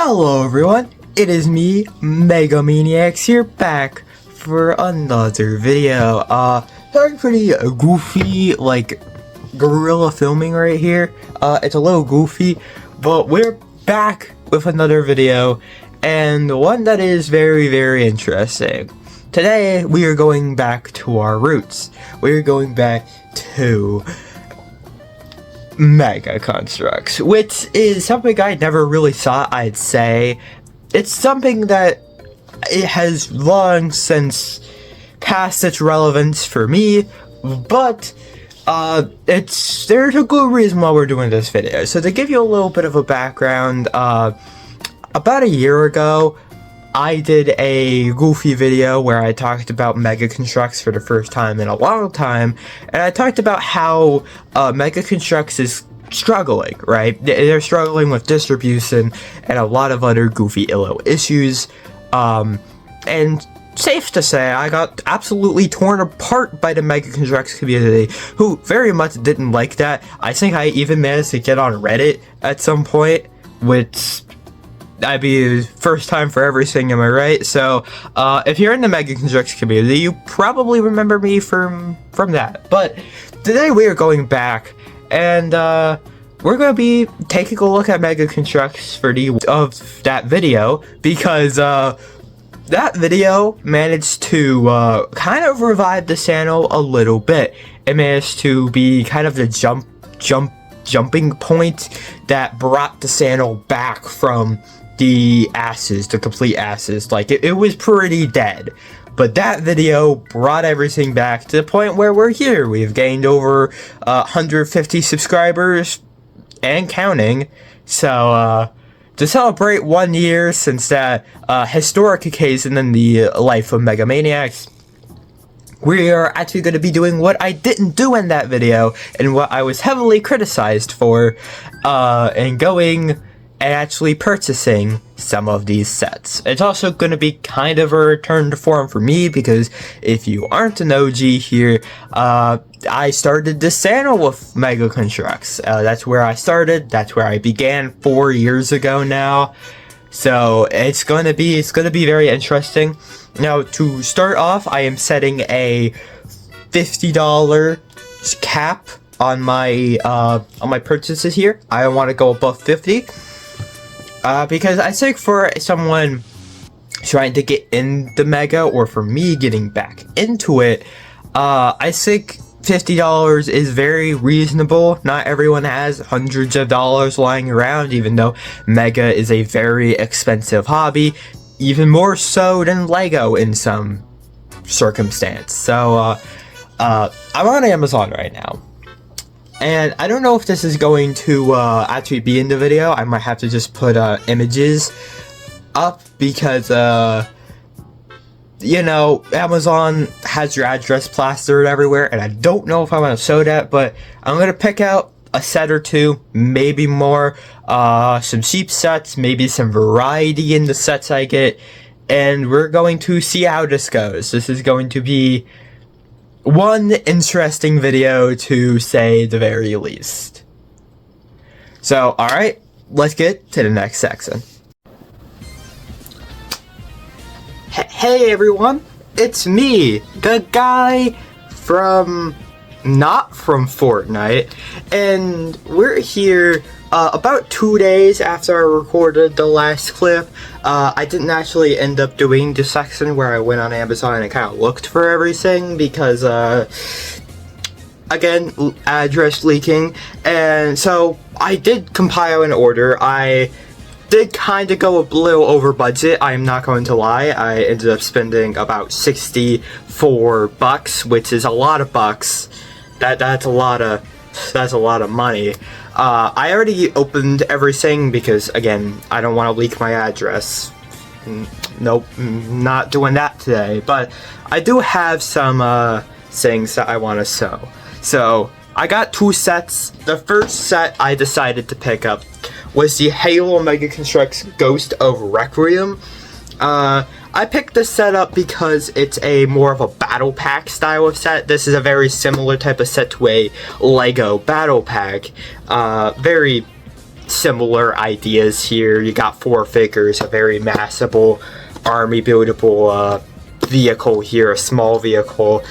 Hello everyone, it is me, Mega Maniacs here, back for another video. Something pretty goofy, like guerrilla filming right here. It's a little goofy, but we're back with another video, and one that is very interesting. Today, we are going back to our roots. We're going back to Mega Construx, which is something I never really thought I'd say. It's something that it has long since passed its relevance for me, but there's a good reason why we're doing this video. So to give you a little bit of a background, about a year ago, I did a goofy video where I talked about Mega Construx for the first time in a long time, and I talked about how Mega Construx is struggling, right? They're struggling with distribution and a lot of other goofy issues, and safe to say, I got absolutely torn apart by the Mega Construx community, who very much didn't like that. I think I even managed to get on Reddit at some point, which that'd be first time for everything, am I right? So, if you're in the Mega Construx community, you probably remember me from that. But today we are going back, and we're going to be taking a look at Mega Construx for of that video, because that video managed to kind of revive the channel a little bit. It managed to be kind of the jumping point that brought the channel back from the complete ashes. Like, it was pretty dead, but that video brought everything back to the point where we're here. We've gained over 150 subscribers and counting. So to celebrate 1 year since that historic occasion in the life of Mega Maniacs, we are actually going to be doing what I didn't do in that video and what I was heavily criticized for, and going and actually purchasing some of these sets. It's also going to be kind of a return to form for me, because if you aren't an OG here, I started this channel with Mega Construx. That's where I started. That's where I began 4 years ago now. So it's going to be very interesting. Now, to start off, I am setting a $50 cap on my purchases here. I don't want to go above 50. Because I think for someone trying to get into Mega, or for me getting back into it, I think $50 is very reasonable. Not everyone has hundreds of dollars lying around, even though Mega is a very expensive hobby, even more so than Lego in some circumstance. So, I'm on Amazon right now. And I don't know if this is going to actually be in the video. I might have to just put images up, because you know, Amazon has your address plastered everywhere, and I don't know if I want to show that, but I'm going to pick out a set or two, maybe more, some cheap sets, maybe some variety in the sets I get, and we're going to see how this goes. This is going to be one interesting video, to say the very least. So, alright, let's get to the next section. Hey everyone, it's me, the guy from not from Fortnite, and we're here about 2 days after I recorded the last clip. I didn't actually end up doing the section where I went on Amazon and kind of looked for everything, because again, address leaking. And so I did compile an order. I did kind of go a little over budget, I'm not going to lie. I ended up spending about 64 bucks, which is a lot of bucks. That's a lot of money. I already opened everything because, again, I don't want to leak my address. Nope, not doing that today. But I do have some things that I want to show. So I got 2 sets. The first set I decided to pick up was the Halo Mega Construx Ghost of Requiem. I picked this set up because it's a more of a battle pack style of set. This is a very similar type of set to a Lego battle pack. Very similar ideas here. You got 4 figures, a very massable, army buildable vehicle here, a small vehicle.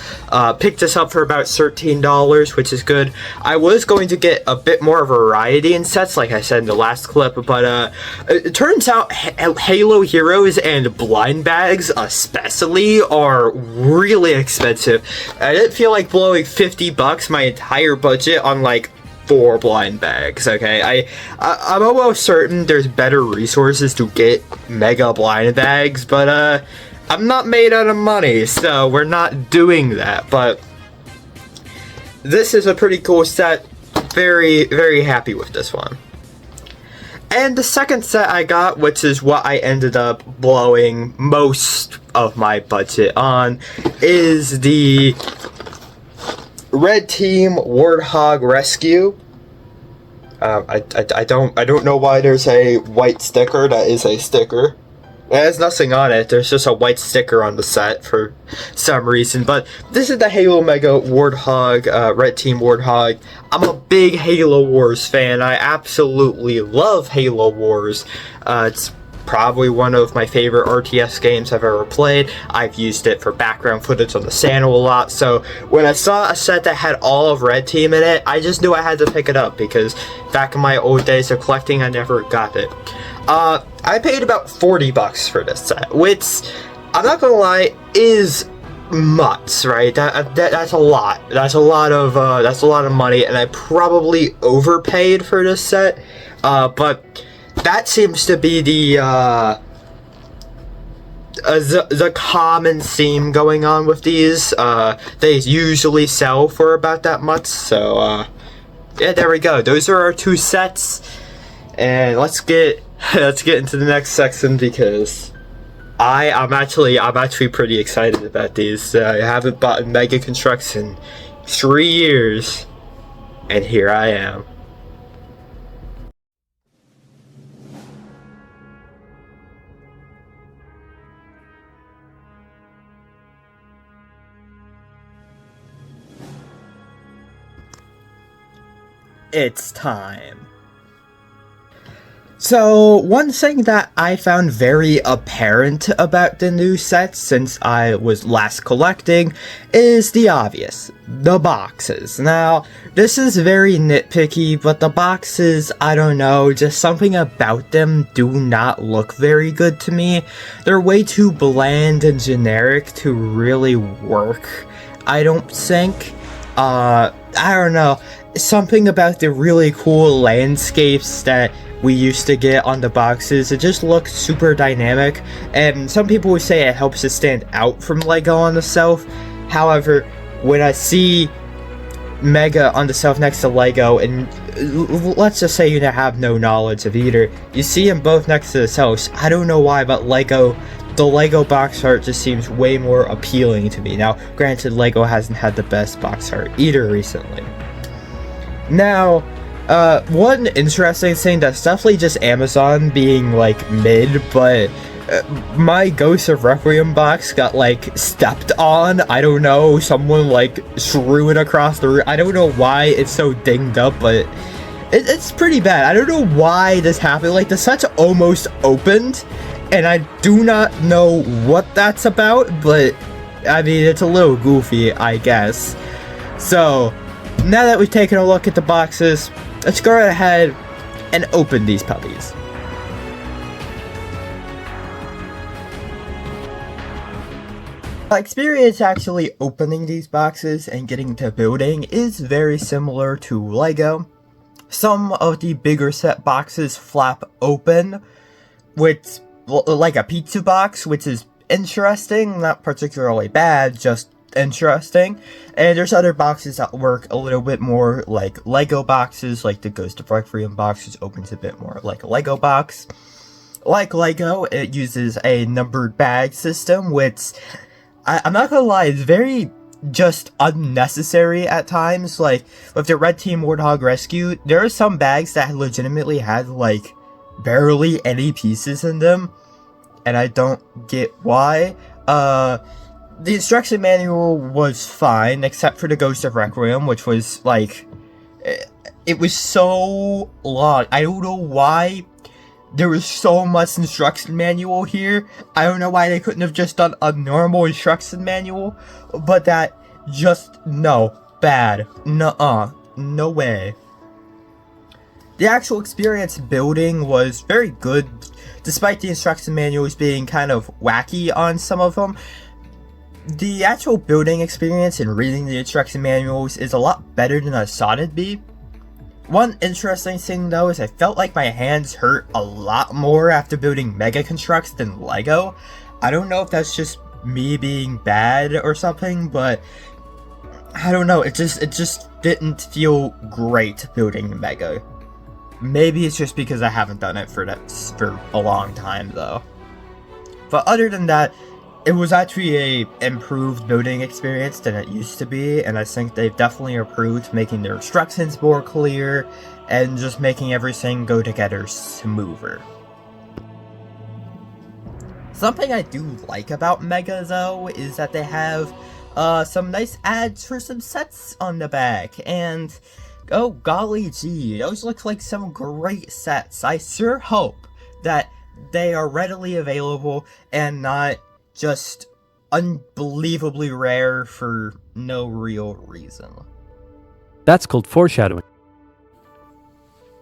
Picked this up for about $13, which is good. I was going to get a bit more variety in sets, like I said in the last clip, but it turns out Halo Heroes and blind bags especially are really expensive. I didn't feel like blowing $50, my entire budget, on like 4 blind bags. Okay, I'm almost certain there's better resources to get mega blind bags, but I'm not made out of money, so we're not doing that. But this is a pretty cool set. Very, very happy with this one. And the second set I got, which is what I ended up blowing most of my budget on, is the Red Team Warthog Rescue. I don't know why there's a white sticker. That is a sticker. It has nothing on it. There's just a white sticker on the set for some reason. But this is the Halo Mega Warthog, Red Team Warthog. I'm a big Halo Wars fan. I absolutely love Halo Wars. It's probably one of my favorite RTS games I've ever played. I've used it for background footage on the channel a lot. So when I saw a set that had all of Red Team in it, I just knew I had to pick it up, because back in my old days of collecting, I never got it. I paid about $40 for this set, which, I'm not gonna lie, is much, right? That's a lot. That's a lot of money, and I probably overpaid for this set. But that seems to be the common theme going on with these. They usually sell for about that much. So yeah, there we go. Those are our 2 sets, and let's get into the next section, because I'm actually pretty excited about these. I haven't bought Mega Construx in 3 years, and here I am. It's time. So, one thing that I found very apparent about the new sets since I was last collecting is the obvious, the boxes. Now, this is very nitpicky, but the boxes, I don't know, just something about them do not look very good to me. They're way too bland and generic to really work, I don't think. I don't know, something about the really cool landscapes that we used to get on the boxes, it just looks super dynamic, and some people would say it helps it stand out from Lego on the shelf. However, when I see Mega on the shelf next to Lego, and let's just say you have no knowledge of either, you see them both next to the shelves, I don't know why, but the Lego box art just seems way more appealing to me. Now, granted, Lego hasn't had the best box art either recently. Now, one interesting thing that's definitely just Amazon being like mid, but my Ghost of Requiem box got like stepped on. I don't know, someone like threw it across the room. I don't know why it's so dinged up, but it's pretty bad. I don't know why this happened. Like, the set's almost opened, and I do not know what that's about, but I mean, it's a little goofy, I guess. So, now that we've taken a look at the boxes, let's go right ahead and open these puppies. My experience actually opening these boxes and getting to building is very similar to Lego. Some of the bigger set boxes flap open, with like a pizza box, which is interesting, not particularly bad, just interesting. And there's other boxes that work a little bit more like Lego boxes, like the Ghost of Requiem box, which opens a bit more like a Lego box. Like Lego, it uses a numbered bag system, which I'm not gonna lie, is very just unnecessary at times. Like with the Red Team Warthog Rescue, there are some bags that legitimately had like barely any pieces in them, and I don't get why. The instruction manual was fine, except for the Ghost of Requiem, which was like, it was so long. I don't know why there was so much instruction manual here. I don't know why they couldn't have just done a normal instruction manual, but that just, no, bad. Nuh-uh, no way. The actual experience building was very good, despite the instruction manuals being kind of wacky on some of them. The actual building experience and reading the instruction manuals is a lot better than I thought it'd be. One interesting thing though is I felt like my hands hurt a lot more after building Mega Construx than Lego. I don't know if that's just me being bad or something, but I don't know, it just didn't feel great building Mega. Maybe it's just because I haven't done it for a long time though. But other than that, it was actually a improved building experience than it used to be, and I think they've definitely improved making their instructions more clear and just making everything go together smoother. Something I do like about Mega though is that they have some nice ads for some sets on the back, and oh golly gee, those look like some great sets. I sure hope that they are readily available and not just unbelievably rare for no real reason. That's called foreshadowing.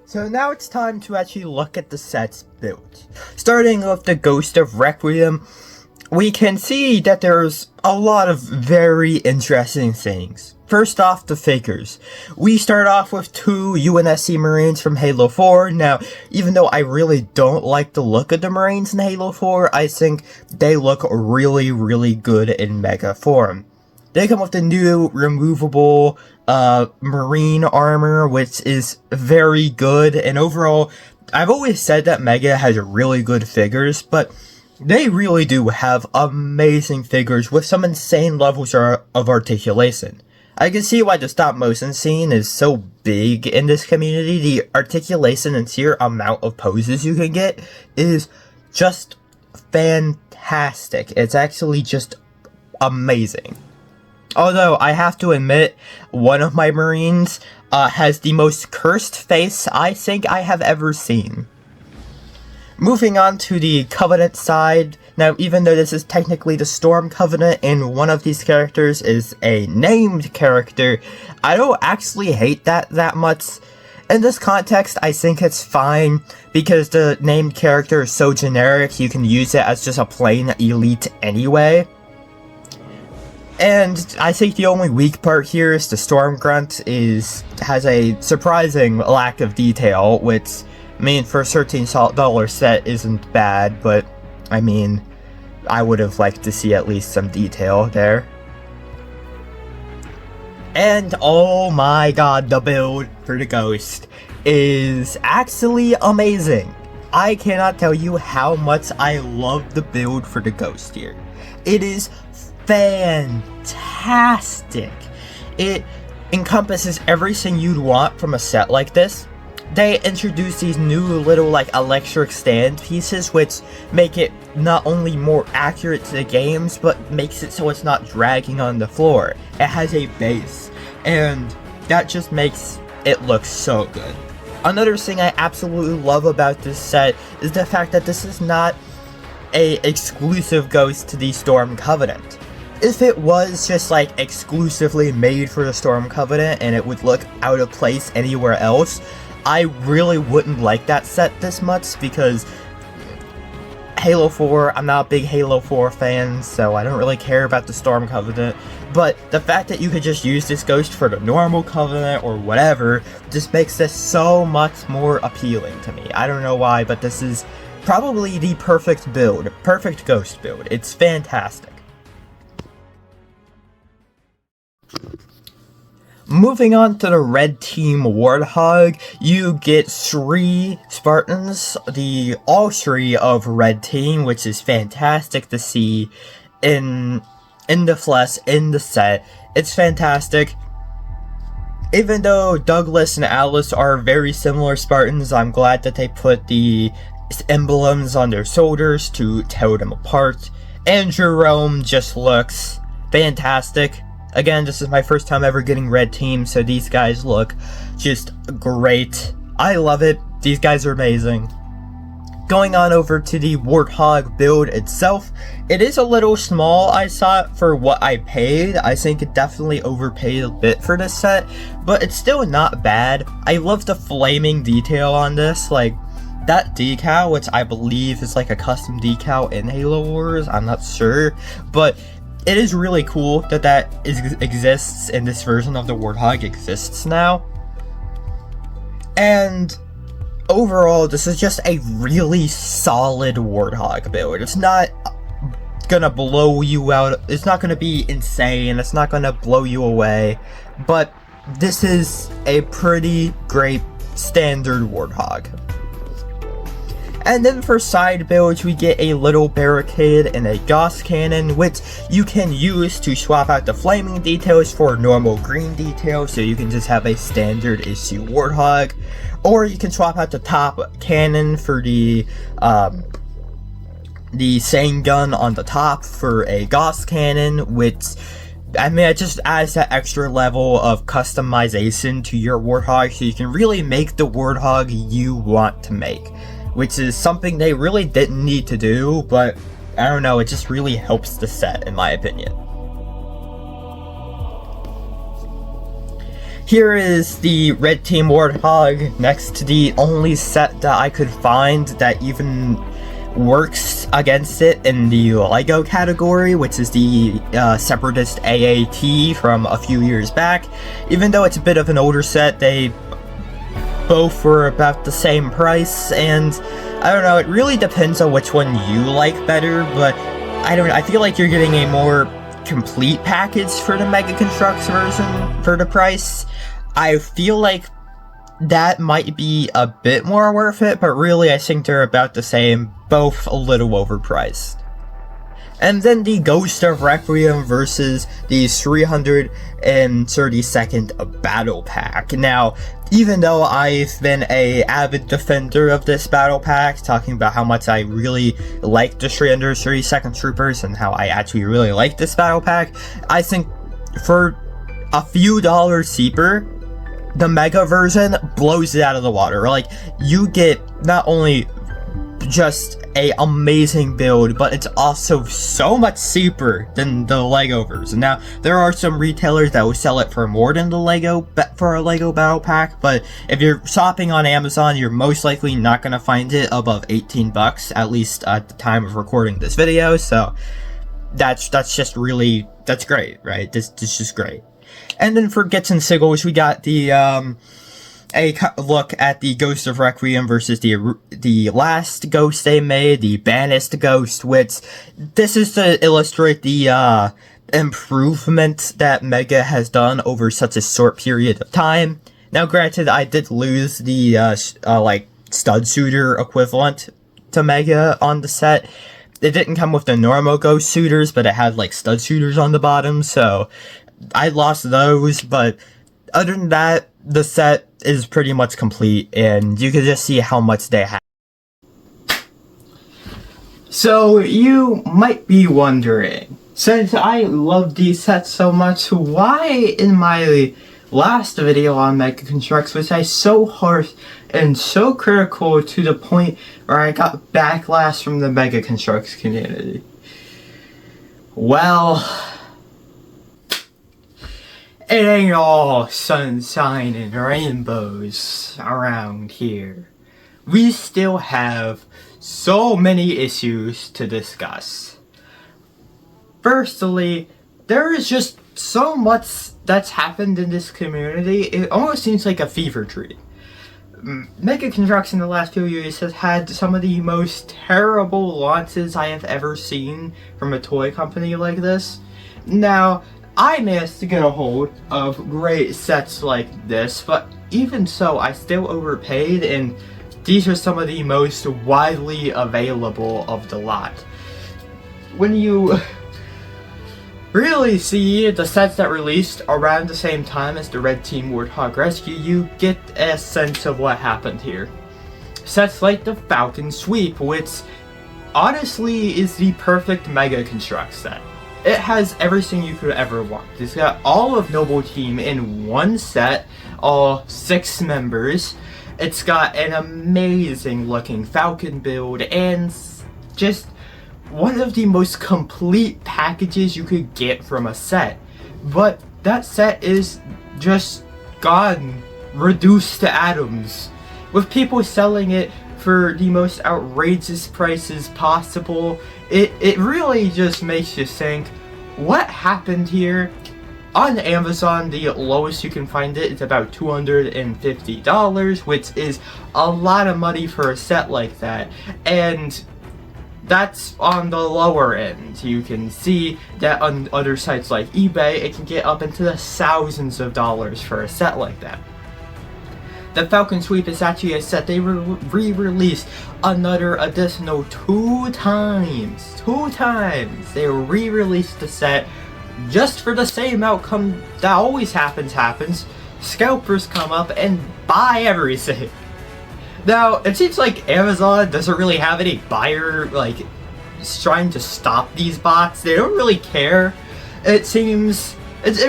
So now it's time to actually look at the sets built. Starting with the Ghost of Requiem, we can see that there's a lot of very interesting things. First off, the figures. We start off with two UNSC Marines from Halo 4. Now, even though I really don't like the look of the Marines in Halo 4, I think they look really, really good in Mega form. They come with the new removable Marine armor, which is very good, and overall, I've always said that Mega has really good figures, but they really do have amazing figures with some insane levels of articulation. I can see why the stop motion scene is so big in this community. The articulation and sheer amount of poses you can get is just fantastic. It's actually just amazing. Although, I have to admit, one of my Marines has the most cursed face I think I have ever seen. Moving on to the Covenant side. Now, even though this is technically the Storm Covenant and one of these characters is a named character, I don't actually hate that much. In this context, I think it's fine because the named character is so generic, you can use it as just a plain elite anyway. And I think the only weak part here is the Storm Grunt has a surprising lack of detail, which, I mean, for a $13 set isn't bad, but, I mean, I would have liked to see at least some detail there. And oh my god, the build for the Ghost is actually amazing. I cannot tell you how much I love the build for the Ghost here. It is fantastic. It encompasses everything you'd want from a set like this. They introduce these new little electric stand pieces which make it not only more accurate to the games but makes it so it's not dragging on the floor. It has a base and that just makes it look so good. Another thing I absolutely love about this set is the fact that this is not a exclusive Ghost to the Storm Covenant. If it was just exclusively made for the Storm Covenant and it would look out of place anywhere else, I really wouldn't like that set this much because Halo 4, I'm not a big Halo 4 fan, so I don't really care about the Storm Covenant, but the fact that you could just use this Ghost for the normal Covenant or whatever just makes this so much more appealing to me. I don't know why, but this is probably the perfect build, perfect Ghost build. It's fantastic. Moving on to the Red Team Warthog, you get 3 Spartans, all 3 of Red Team, which is fantastic to see in the flesh, in the set. It's fantastic. Even though Douglas and Alice are very similar Spartans, I'm glad that they put the emblems on their shoulders to tell them apart. And Jerome just looks fantastic. Again, this is my first time ever getting red team, so these guys look just great. I love it. These guys are amazing. Going on over to the Warthog build itself, it is a little small, I thought, for what I paid. I think it definitely overpaid a bit for this set, but it's still not bad. I love the flaming detail on this, like that decal, which I believe is like a custom decal in Halo Wars, I'm not sure, but it is really cool that exists in this version of the Warthog exists now. And overall, this is just a really solid Warthog build. It's not gonna blow you out, it's not gonna be insane, it's not gonna blow you away, but this is a pretty great standard Warthog. And then for side builds, we get a little barricade and a Gauss cannon, which you can use to swap out the flaming details for normal green details, so you can just have a standard issue Warthog. Or you can swap out the top cannon for the Sane gun on the top for a Gauss cannon, which, I mean, it just adds that extra level of customization to your Warthog, so you can really make the Warthog you want to make. Which is something they really didn't need to do, but I don't know, it just really helps the set, in my opinion. Here is the Red Team Warthog next to the only set that I could find that even works against it in the LEGO category, which is the Separatist AAT from a few years back. Even though it's a bit of an older set, they both were about the same price, and I don't know, it really depends on which one you like better, but I feel like you're getting a more complete package for the Mega Construx version for the price. I feel like that might be a bit more worth it, but really I think they're about the same, both a little overpriced. And then the Ghost of Requiem versus the 332nd Battle Pack. Now, even though I've been an avid defender of this Battle Pack, talking about how much I really like the 332nd Troopers and how I actually really like this Battle Pack, I think for a few dollars cheaper, the Mega version blows it out of the water. Like, you get not only just a amazing build, but it's also so much cheaper than the LEGO version. Now, there are some retailers that will sell it for more than the LEGO for a LEGO Battle Pack, but if you're shopping on Amazon, you're most likely not going to find it above 18 bucks, at least at the time of recording this video. So that's just really, that's great, right? This is just great. And then for Gets and Siggles, we got the a look at the Ghost of Requiem versus the last Ghost they made, the Banished Ghost, which this is to illustrate the improvement that Mega has done over such a short period of time. Now, granted, I did lose the like stud shooter equivalent to Mega on the set. It didn't come with the normal Ghost shooters, but it had like stud shooters on the bottom, so I lost those. But other than that, the set is pretty much complete, and you can just see how much they have. So you might be wondering, since I love these sets so much, why in my last video on Mega Construx was I so harsh and so critical to the point where I got backlash from the Mega Construx community? Well, it ain't all sunshine and rainbows around here. We still have so many issues to discuss. Firstly, there is just so much that's happened in this community, it almost seems like a fever dream. Mega Construx in the last few years has had some of the most terrible launches I have ever seen from a toy company like this. Now, I managed to get a hold of great sets like this, but even so, I still overpaid, and these are some of the most widely available of the lot. When you really see the sets that released around the same time as the Red Team Warthog Rescue, you get a sense of what happened here. Sets like the Falcon Sweep, which honestly is the perfect Mega Construx set. it has everything you could ever want. It's got all of Noble Team in one set, all 6 members. It's got an amazing looking Falcon build and just one of the most complete packages you could get from a set. But that set is just gone, reduced to atoms, with people selling it for the most outrageous prices possible. It really just makes you think, what happened here? On Amazon, the lowest you can find it is about $250, which is a lot of money for a set like that. And that's on the lower end. You can see that on other sites like eBay, it can get up into the thousands of dollars for a set like that. The Falcon Sweep is actually a set they re-released another additional 2 times. 2 times! They re-released the set just for the same outcome that always happens. Scalpers come up and buy everything. Now, it seems like Amazon doesn't really have any buyer, like, trying to stop these bots. They don't really care. It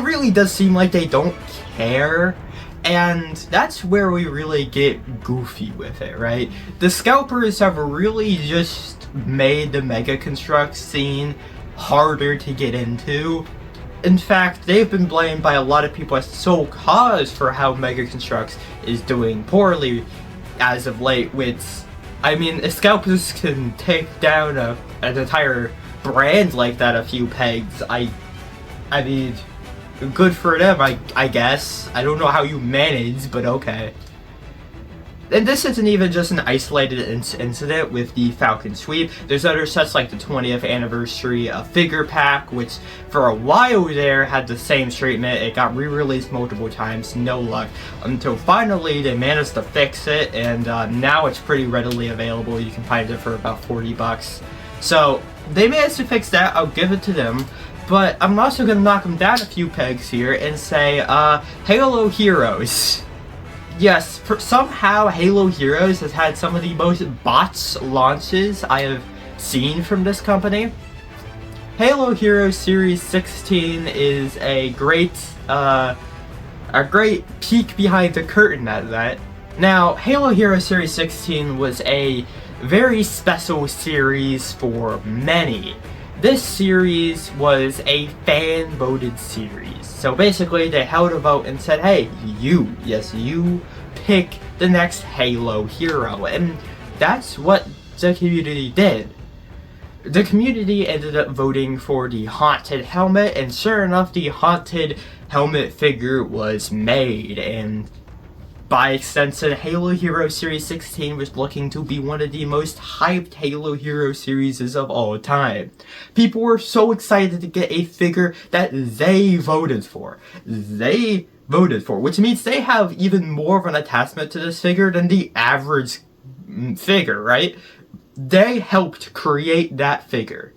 really does seem like they don't care. And that's where we really get goofy with it, right? The scalpers have really just made the Mega Construx scene harder to get into. In fact, they've been blamed by a lot of people as sole cause for how Mega Construx is doing poorly as of late, which, I mean, if scalpers can take down an entire brand like that a few pegs, I mean, good for them, I guess. I don't know how you manage, but okay. And this isn't even just an isolated incident with the Falcon Sweep. There's other sets like the 20th anniversary figure pack, which for a while there had the same treatment. It got re-released multiple times, no luck, until finally they managed to fix it, and now it's pretty readily available. You can find it for about $40. So they managed to fix that, I'll give it to them. But I'm also going to knock them down a few pegs here and say, Halo Heroes. Yes, somehow Halo Heroes has had some of the most bots launches I have seen from this company. Halo Heroes Series 16 is a great peek behind the curtain at that. Now, Halo Heroes Series 16 was a very special series for many. This series was a fan-voted series. So basically, they held a vote and said, hey, you pick the next Halo hero. And that's what the community did. The community ended up voting for the Haunted Helmet, and sure enough, the Haunted Helmet figure was made. And by extension, Halo Hero Series 16 was looking to be one of the most hyped Halo Hero series of all time. People were so excited to get a figure that they voted for. Which means they have even more of an attachment to this figure than the average figure, right? They helped create that figure.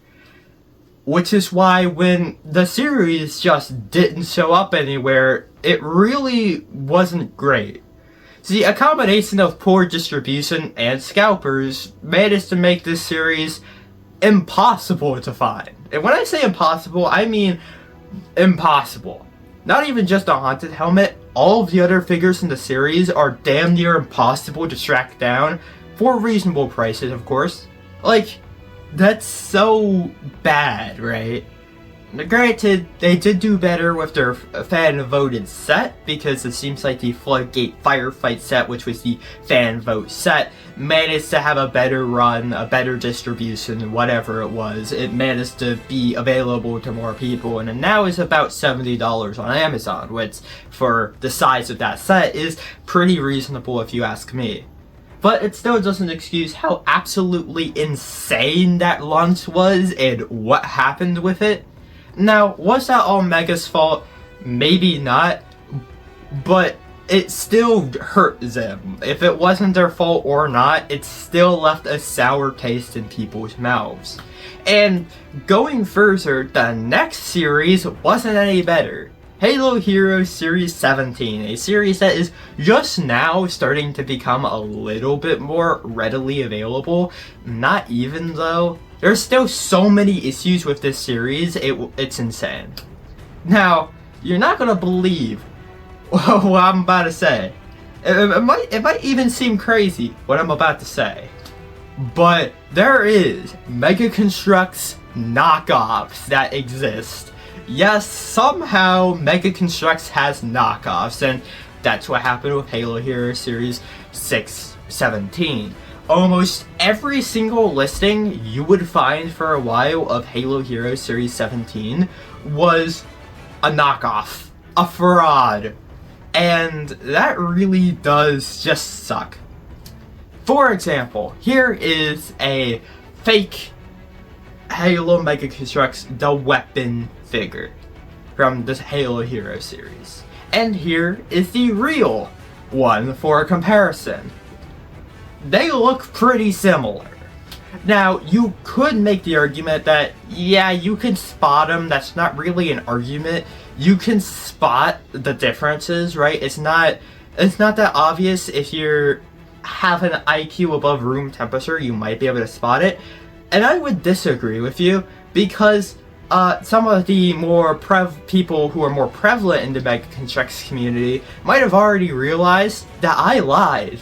Which is why when the series just didn't show up anywhere, it really wasn't great. See, a combination of poor distribution and scalpers managed to make this series impossible to find. And when I say impossible, I mean impossible. Not even just a Haunted Helmet, all of the other figures in the series are damn near impossible to track down, for reasonable prices, of course. Like, that's so bad, right? Granted, they did do better with their fan-voted set, because it seems like the Floodgate Firefight set, which was the fan-vote set, managed to have a better run, a better distribution, whatever it was. It managed to be available to more people, and it now is about $70 on Amazon, which, for the size of that set, is pretty reasonable if you ask me. But it still doesn't excuse how absolutely insane that launch was and what happened with it. Now, was that all Mega's fault? Maybe not, but it still hurt them. If it wasn't their fault or not, it still left a sour taste in people's mouths. And going further, the next series wasn't any better. Halo Heroes Series 17, a series that is just now starting to become a little bit more readily available. Not even though. there's still so many issues with this series, it's insane. Now, you're not gonna believe what I'm about to say. It might even seem crazy what I'm about to say. But there is Mega Construx knockoffs that exist. Yes, somehow Mega Construx has knockoffs, and that's what happened with Halo Hero Series 617. Almost every single listing you would find for a while of Halo Hero Series 17 was a knockoff, a fraud, and that really does just suck. For example, here is a fake Halo Mega Construx The Weapon figure from the Halo Hero series. And here is the real one for comparison. They look pretty similar. Now, you could make the argument that, yeah, you can spot them. That's not really an argument. You can spot the differences, right? It's not that obvious. If you have an IQ above room temperature, you might be able to spot it. And I would disagree with you, because some of the more people who are more prevalent in the Mega Construx community might have already realized that I lied.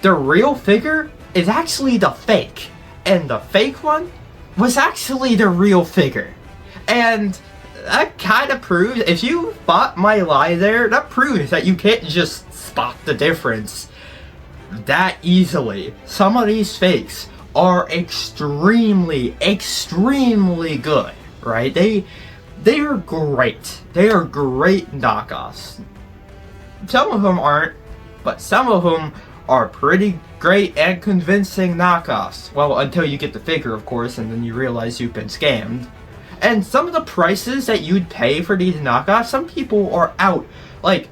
The real figure is actually the fake, and the fake one was actually the real figure. And that kind of proves, if you bought my lie there, that proves that you can't just spot the difference that easily. Some of these fakes are extremely good, right? They are great. They are great knockoffs. Some of them aren't, but some of them are pretty great and convincing knockoffs. Well, until you get the figure, of course, and then you realize you've been scammed. And some of the prices that you'd pay for these knockoffs, some people are out, like,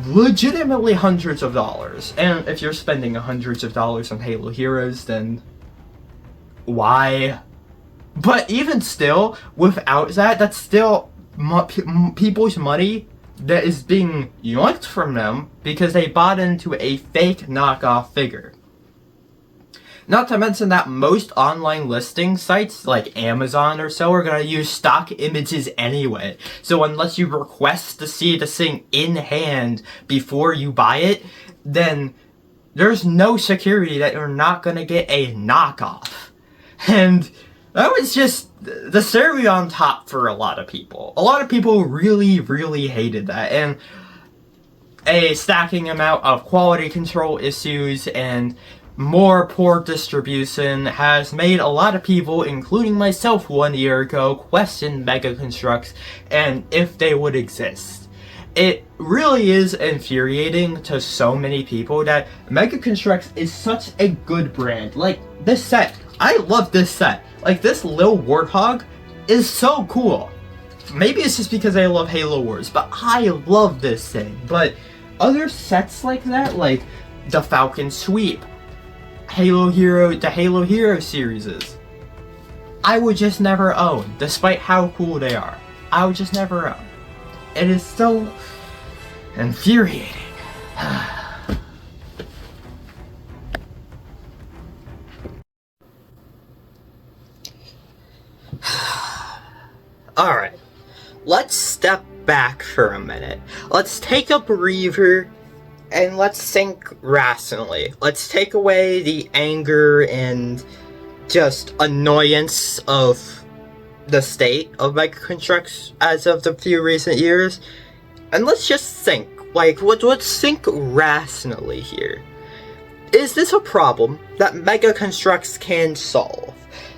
legitimately hundreds of dollars. And if you're spending hundreds of dollars on Halo Heroes, then why? But even still, without that, that's still people's money that is being yoinked from them because they bought into a fake knockoff figure. Not to mention that most online listing sites like Amazon or so are going to use stock images anyway. So unless you request to see the thing in hand before you buy it, then there's no security that you're not going to get a knockoff. And that was just the cherry on top for a lot of people. A lot of people really hated that. And a stacking amount of quality control issues and more poor distribution has made a lot of people, including myself 1 year ago, question Mega Construx and if they would exist. It really is infuriating to so many people that Mega Construx is such a good brand. Like, this set, I love this set. Like, this little warthog is so cool. Maybe it's just because I love Halo Wars, but I love this thing. But other sets like that, like the Falcon Sweep, the Halo Hero series, I would just never own, despite how cool they are. I would just never own. It is so infuriating. Alright, let's step back for a minute. Let's take a breather and let's think rationally. Let's take away the anger and just annoyance of the state of Mega Construx as of the few recent years. And let's just think, like, let's think rationally here. Is this a problem that Mega Construx can solve?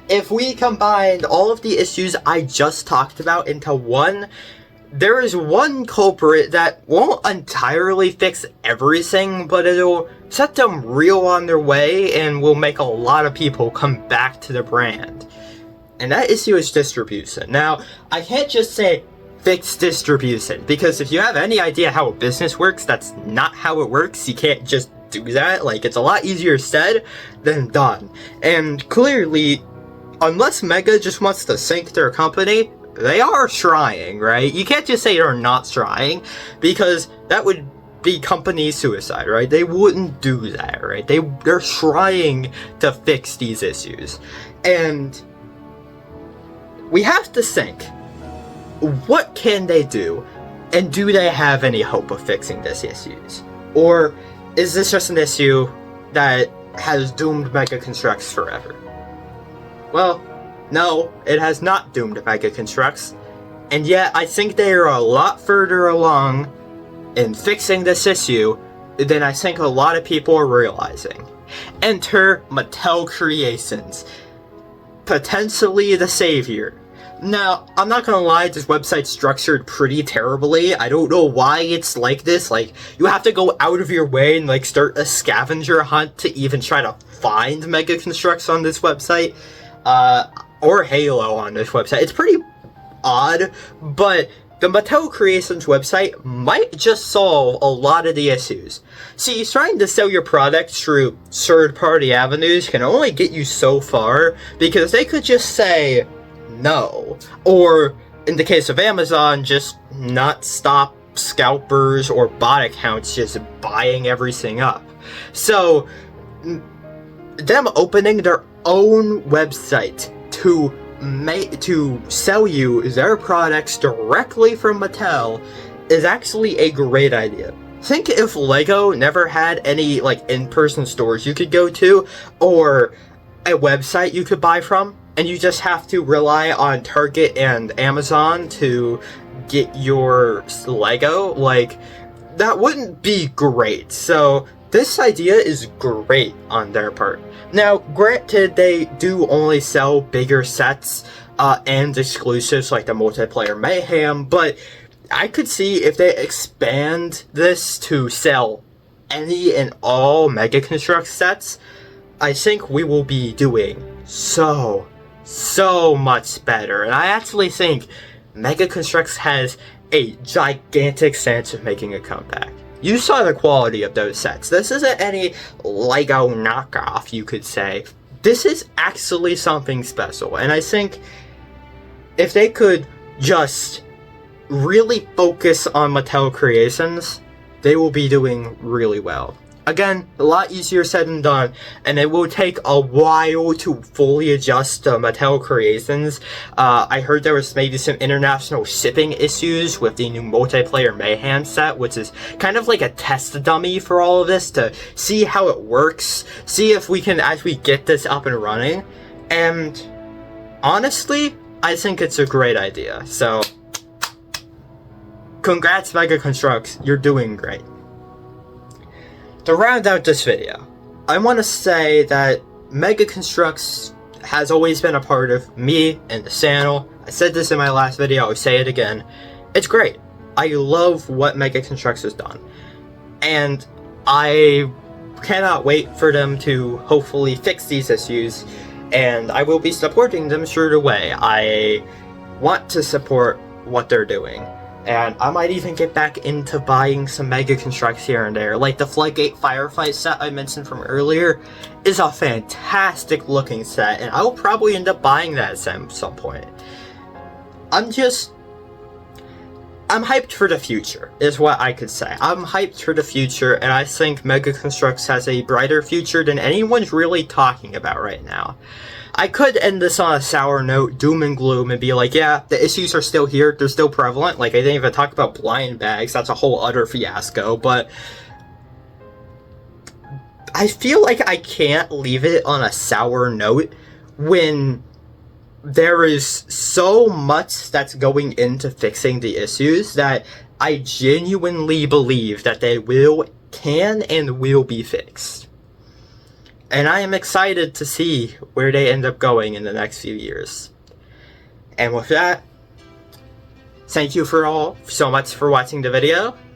If we combined all of the issues I just talked about into one, there is one culprit that won't entirely fix everything, but it'll set them real on their way and will make a lot of people come back to the brand. And that issue is distribution. Now, I can't just say fix distribution, because if you have any idea how a business works, that's not how it works. You can't just do that. Like, it's a lot easier said than done. And clearly, unless Mega just wants to sink their company, they are trying, right? You can't just say they're not trying, because that would be company suicide, right? They wouldn't do that, right? They're trying to fix these issues. And we have to think, what can they do? And do they have any hope of fixing this issues? Or is this just an issue that has doomed Mega Construx forever? Well, no, it has not doomed Mega Construx. And yet, I think they are a lot further along in fixing this issue than I think a lot of people are realizing. Enter Mattel Creations, potentially the savior. Now, I'm not gonna lie, this website's structured pretty terribly. I don't know why it's like this. Like, you have to go out of your way and, like, start a scavenger hunt to even try to find Mega Construx on this website. Or Halo on this website. It's pretty odd, but the Mattel Creations website might just solve a lot of the issues. See, trying to sell your products through third-party avenues can only get you so far, because they could just say no. Or, in the case of Amazon, just not stop scalpers or bot accounts just buying everything up. So, them opening their own website to sell you their products directly from Mattel is actually a great idea. Think if Lego never had any, like, in-person stores you could go to, or a website you could buy from, and you just have to rely on Target and Amazon to get your Lego, like, that wouldn't be great. So this idea is great on their part. Now, granted, they do only sell bigger sets and exclusives like the Multiplayer Mayhem, but I could see if they expand this to sell any and all Mega Construx sets, I think we will be doing so much better. And I actually think Mega Construx has a gigantic chance of making a comeback. You saw the quality of those sets. This isn't any Lego knockoff, you could say. This is actually something special, and I think if they could just really focus on Mattel Creations, they will be doing really well. Again, a lot easier said than done, and it will take a while to fully adjust to Mattel Creations. I heard there was maybe some international shipping issues with the new Multiplayer Mayhem set, which is kind of like a test dummy for all of this to see how it works, see if we can actually get this up and running. And honestly, I think it's a great idea. So, congrats Mega Construx, you're doing great. To round out this video, I want to say that Mega Construx has always been a part of me and the channel. I said this in my last video, I'll say it again. It's great. I love what Mega Construx has done. And I cannot wait for them to hopefully fix these issues, and I will be supporting them straight away. I want to support what they're doing. And I might even get back into buying some Mega Construx here and there. Like the Floodgate Firefight set I mentioned from earlier is a fantastic looking set, and I will probably end up buying that at some point. I'm hyped for the future, is what I could say. I'm hyped for the future, and I think Mega Construx has a brighter future than anyone's really talking about right now. I could end this on a sour note, doom and gloom, and be like, yeah, the issues are still here, they're still prevalent. Like, I didn't even talk about blind bags, that's a whole utter fiasco, but I feel like I can't leave it on a sour note when there is so much that's going into fixing the issues that I genuinely believe that they can and will be fixed. And I am excited to see where they end up going in the next few years. And with that, thank you all so much for watching the video,